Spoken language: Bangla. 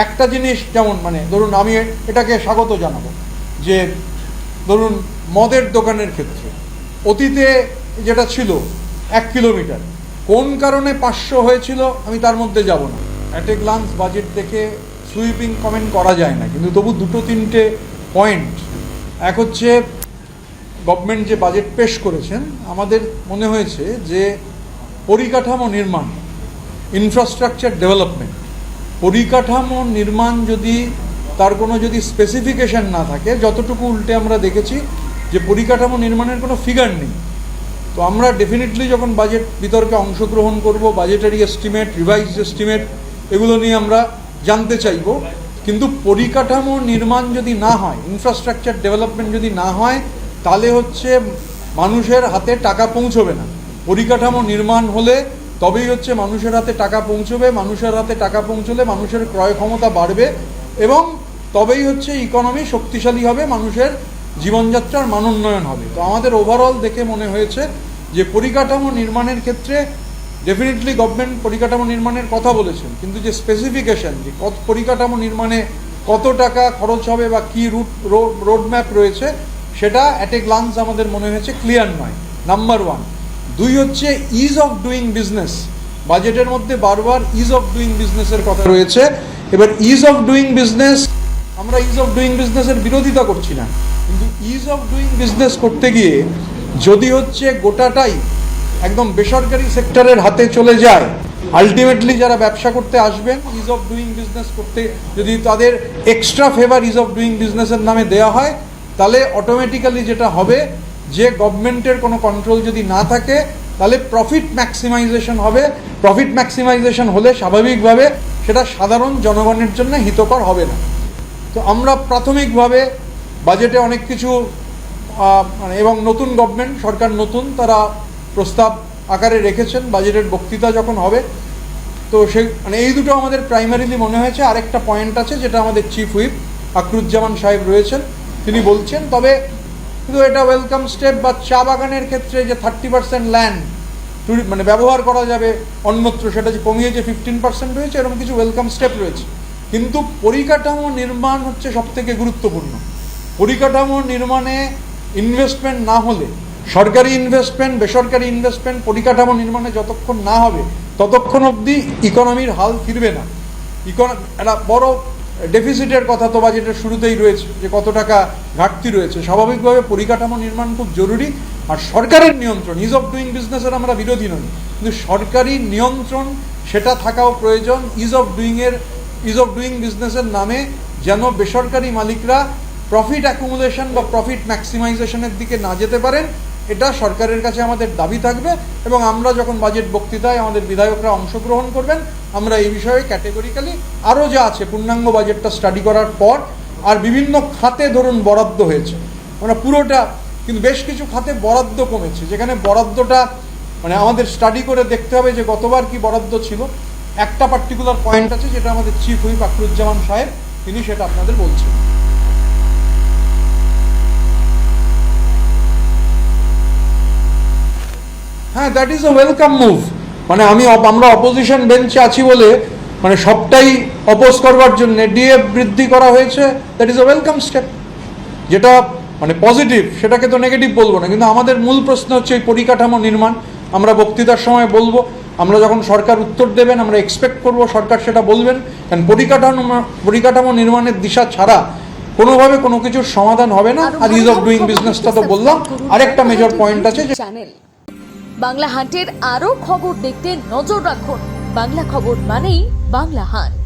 একটা জিনিস যেমন ধরুন আমি এটাকে স্বাগত জানাবো যে ধরুন মদের দোকানের ক্ষেত্রে অতীতে যেটা ছিল 1 কিলোমিটার কোন কারণে 500 হয়েছিল আমি তার মধ্যে যাব না। অ্যাট এ গ্লান্স বাজেট দেখে সুইপিং কমেন্ট করা যায় না, কিন্তু তবু 2-3টে পয়েন্ট। এক হচ্ছে গভর্নমেন্ট যে বাজেট পেশ করেছেন আমাদের মনে হয়েছে যে পরিকাঠামো নির্মাণ, ইনফ্রাস্ট্রাকচার ডেভেলপমেন্ট, পরিকাঠামো নির্মাণ যদি তার কোনো যদি স্পেসিফিকেশন না থাকে, যতটুকু উল্টে আমরা দেখেছি যে পরিকাঠামো নির্মাণের কোনো ফিগার নেই। তো আমরা ডেফিনেটলি যখন বাজেট বিতর্কে অংশগ্রহণ করব, বাজেটারি এস্টিমেট, রিভাইজড এস্টিমেট এগুলো নিয়ে আমরা জানতে চাইব। কিন্তু পরিকাঠামো নির্মাণ যদি না হয়, ইনফ্রাস্ট্রাকচার ডেভেলপমেন্ট যদি না হয়, তাহলে হচ্ছে মানুষের হাতে টাকা পৌঁছবে না। পরিকাঠামো নির্মাণ হলে তবেই হচ্ছে মানুষের হাতে টাকা পৌঁছবে, মানুষের হাতে টাকা পৌঁছলে মানুষের ক্রয় ক্ষমতা বাড়বে এবং তবেই হচ্ছে ইকোনমি শক্তিশালী হবে, মানুষের জীবনযাত্রার মান উন্নয়ন হবে। তো আমাদের ওভারঅল দেখে মনে হয়েছে যে পরিকাঠামো নির্মাণের ক্ষেত্রে ডেফিনেটলি গভর্নমেন্ট পরিকাঠামো নির্মাণের কথা বলেছেন, কিন্তু যে স্পেসিফিকেশন যে পরিকাঠামো নির্মাণে কত টাকা খরচ হবে বা কী রোড ম্যাপ রয়েছে সেটা অ্যাট এ গ্লান্স আমাদের মনে হয়েছে ক্লিয়ার নয়, নাম্বার 1। 2 হচ্ছে ইজ অফ ডুইং বিজনেস। বাজেটের মধ্যে বারবার ইজ অফ ডুইং বিজনেসের কথা রয়েছে। এবার ইজ অফ ডুইং বিজনেস, আমরা ইজ অফ ডুইং বিজনেসের বিরোধিতা করছি না, কিন্তু ইজ অফ ডুইং বিজনেস করতে গিয়ে যদি হচ্ছে গোটাটাই একদম বেসরকারি সেক্টরের হাতে চলে যায়, আলটিমেটলি যারা ব্যবসা করতে আসবেন ইজ অফ ডুইং বিজনেস করতে যদি তাদের extra favour ease of doing বিজনেসের নামে দেওয়া হয়, তাহলে অটোমেটিক্যালি যেটা হবে যে গভর্নমেন্টের কোনো কন্ট্রোল যদি না থাকে তাহলে প্রফিট ম্যাক্সিমাইজেশন হবে। প্রফিট ম্যাক্সিমাইজেশন হলে স্বাভাবিকভাবে সেটা সাধারণ জনগণের জন্য হিতকর হবে না। তো আমরা প্রাথমিকভাবে বাজেটে অনেক কিছু এবং নতুন গভর্নমেন্ট সরকার নতুন, তারা প্রস্তাব আকারে রেখেছেন বাজেটের বক্তৃতা যখন হবে। তো সে এই দুটো আমাদের প্রাইমারিলি মনে হয়েছে। আরেকটা পয়েন্ট আছে যেটা আমাদের চিফ হুইপ আকরুজ্জামান সাহেব রয়েছেন, তিনি বলছেন তবে কিন্তু এটা ওয়েলকাম স্টেপ। বা চা বাগানের ক্ষেত্রে যে 30% ল্যান্ড ব্যবহার করা যাবে অন্যত্র, সেটা যে কমিয়ে যে 15% রয়েছে, এরকম কিছু ওয়েলকাম স্টেপ রয়েছে। কিন্তু পরিকাঠামো নির্মাণ হচ্ছে সবথেকে গুরুত্বপূর্ণ। পরিকাঠামো নির্মাণে ইনভেস্টমেন্ট না হলে, সরকারি ইনভেস্টমেন্ট, বেসরকারি ইনভেস্টমেন্ট পরিকাঠামো নির্মাণে যতক্ষণ না হবে ততক্ষণ অবধি ইকোনমির হাল ফিরবে না। একটা বড় ডেফিসিটের কথা তো বাজেটের শুরুতেই রয়েছে যে কত টাকা ঘাটতি রয়েছে। স্বাভাবিকভাবে পরিকাঠামো নির্মাণ খুব জরুরি। আর সরকারের নিয়ন্ত্রণ, ইজ অফ ডুইং বিজনেসের আমরা বিরোধী নই, কিন্তু সরকারি নিয়ন্ত্রণ সেটা থাকাও প্রয়োজন। ইজ অফ ডুইং বিজনেসের নামে যেন বেসরকারি মালিকরা প্রফিট অ্যাকুমুলেশন বা প্রফিট ম্যাক্সিমাইজেশনের দিকে না যেতে পারেন, এটা সরকারের কাছে আমাদের দাবি থাকবে। এবং আমরা যখন বাজেট বক্তৃতায় আমাদের বিধায়করা অংশগ্রহণ করবেন, আমরা এই বিষয়ে ক্যাটেগরিক্যালি আরও যা আছে পূর্ণাঙ্গ বাজেটটা স্টাডি করার পর, আর বিভিন্ন খাতে ধরুন বরাদ্দ হয়েছে, আমরা পুরোটা, কিন্তু বেশ কিছু খাতে বরাদ্দ কমেছে, যেখানে বরাদ্দটা আমাদের স্টাডি করে দেখতে হবে যে গতবার কি বরাদ্দ ছিল। একটা পার্টিকুলার পয়েন্ট আছে যেটা আমাদের চিফ হুইপ আকরুজ্জামান সাহেব তিনি সেটা আপনাদের বলছেন। হ্যাঁ, that is a welcome move. আমরা অপোজিশন বেঞ্চে আছি বলে সবটাই অপোজ করবার জন্য ডিএফ বৃদ্ধি করা হয়েছে, that is a welcome step. যেটা পজিটিভ, সেটাকে তো নেগেটিভ বলবো না, কিন্তু আমাদের মূল প্রশ্ন হচ্ছে এই পরিকাঠামো নির্মাণ। আমরা বক্তৃতার সময় বলবো, আমরা যখন সরকার উত্তর দেবেন আমরা এক্সপেক্ট করবো সরকার সেটা বলবেন, কারণ পরিকাঠামো নির্মাণের দিশা ছাড়া কোনোভাবে কোনো কিছুর সমাধান হবে না। আর ইজ অফ ডুইং বিজনেসটা তো বললাম। আরেকটা মেজর পয়েন্ট আছে যে বাংলা হান্টের আরো খবর দেখতে নজর রাখুন। বাংলা খবর মানেই বাংলা হান্ট।